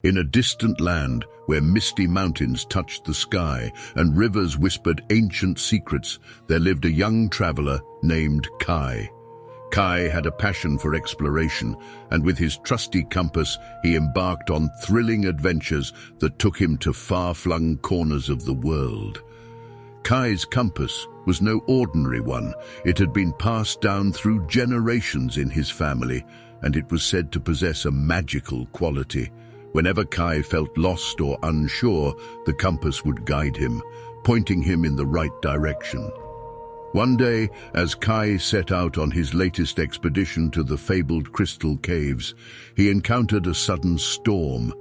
In a distant land where misty mountains touched the sky and rivers whispered ancient secrets, there lived a young traveler named Kai. Kai had a passion for exploration, and with his trusty compass, he embarked on thrilling adventures that took him to far-flung corners of the world. Kai's compass was no ordinary one. It had been passed down through generations in his family, and it was said to possess a magical quality. Whenever Kai felt lost or unsure, the compass would guide him, pointing him in the right direction. One day, as Kai set out on his latest expedition to the fabled crystal caves, he encountered a sudden storm.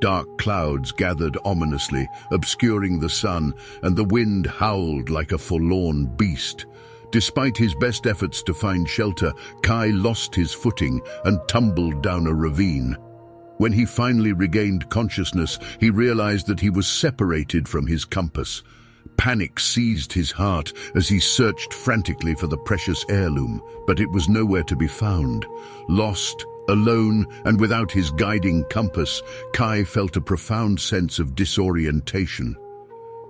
Dark clouds gathered ominously, obscuring the sun, and the wind howled like a forlorn beast. Despite his best efforts to find shelter, Kai lost his footing and tumbled down a ravine. When he finally regained consciousness, he realized that he was separated from his compass. Panic seized his heart as he searched frantically for the precious heirloom, but it was nowhere to be found. Lost, alone, and without his guiding compass, Kai felt a profound sense of disorientation.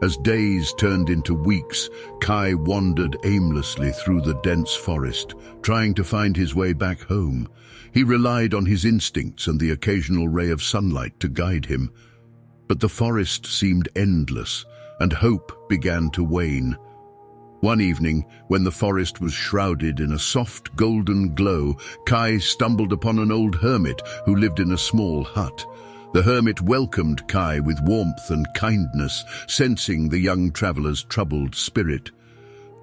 As days turned into weeks, Kai wandered aimlessly through the dense forest, trying to find his way back home. He relied on his instincts and the occasional ray of sunlight to guide him. But the forest seemed endless, and hope began to wane. One evening, when the forest was shrouded in a soft golden glow, Kai stumbled upon an old hermit who lived in a small hut. The hermit welcomed Kai with warmth and kindness, sensing the young traveler's troubled spirit.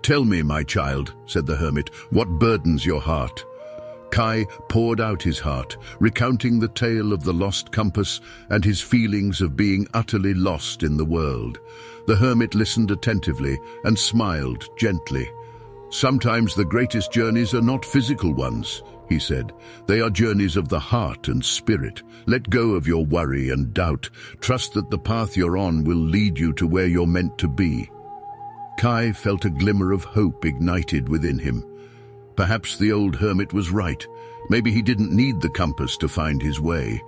"Tell me, my child," said the hermit, "what burdens your heart?" Kai poured out his heart, recounting the tale of the lost compass and his feelings of being utterly lost in the world. The hermit listened attentively and smiled gently. "Sometimes the greatest journeys are not physical ones," he said. "They are journeys of the heart and spirit. Let go of your worry and doubt. Trust that the path you're on will lead you to where you're meant to be." Kai felt a glimmer of hope ignited within him. Perhaps the old hermit was right. Maybe he didn't need the compass to find his way.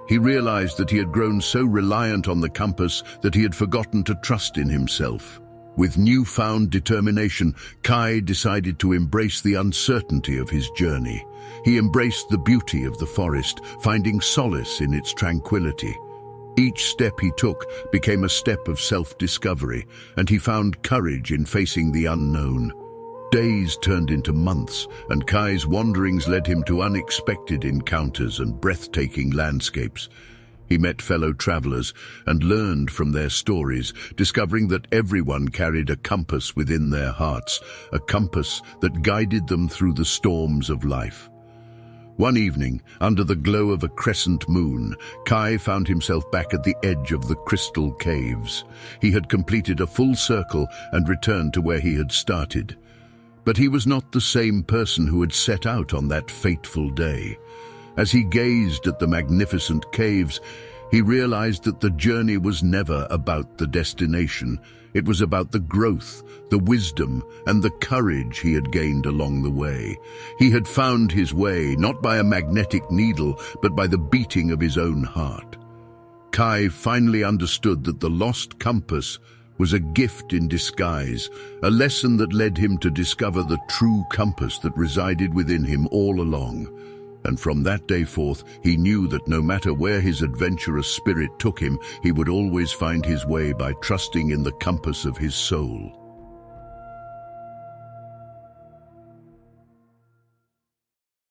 He realized that he had grown so reliant on the compass that he had forgotten to trust in himself. With newfound determination, Kai decided to embrace the uncertainty of his journey. He embraced the beauty of the forest, finding solace in its tranquility. Each step he took became a step of self-discovery, and he found courage in facing the unknown. Days turned into months, and Kai's wanderings led him to unexpected encounters and breathtaking landscapes. He met fellow travelers and learned from their stories, discovering that everyone carried a compass within their hearts, a compass that guided them through the storms of life. One evening, under the glow of a crescent moon, Kai found himself back at the edge of the crystal caves. He had completed a full circle and returned to where he had started. But he was not the same person who had set out on that fateful day. As he gazed at the magnificent caves, he realized that the journey was never about the destination. It was about the growth, the wisdom, and the courage he had gained along the way. He had found his way, not by a magnetic needle, but by the beating of his own heart. Kai finally understood that the lost compass was a gift in disguise, a lesson that led him to discover the true compass that resided within him all along. And from that day forth, he knew that no matter where his adventurous spirit took him, he would always find his way by trusting in the compass of his soul.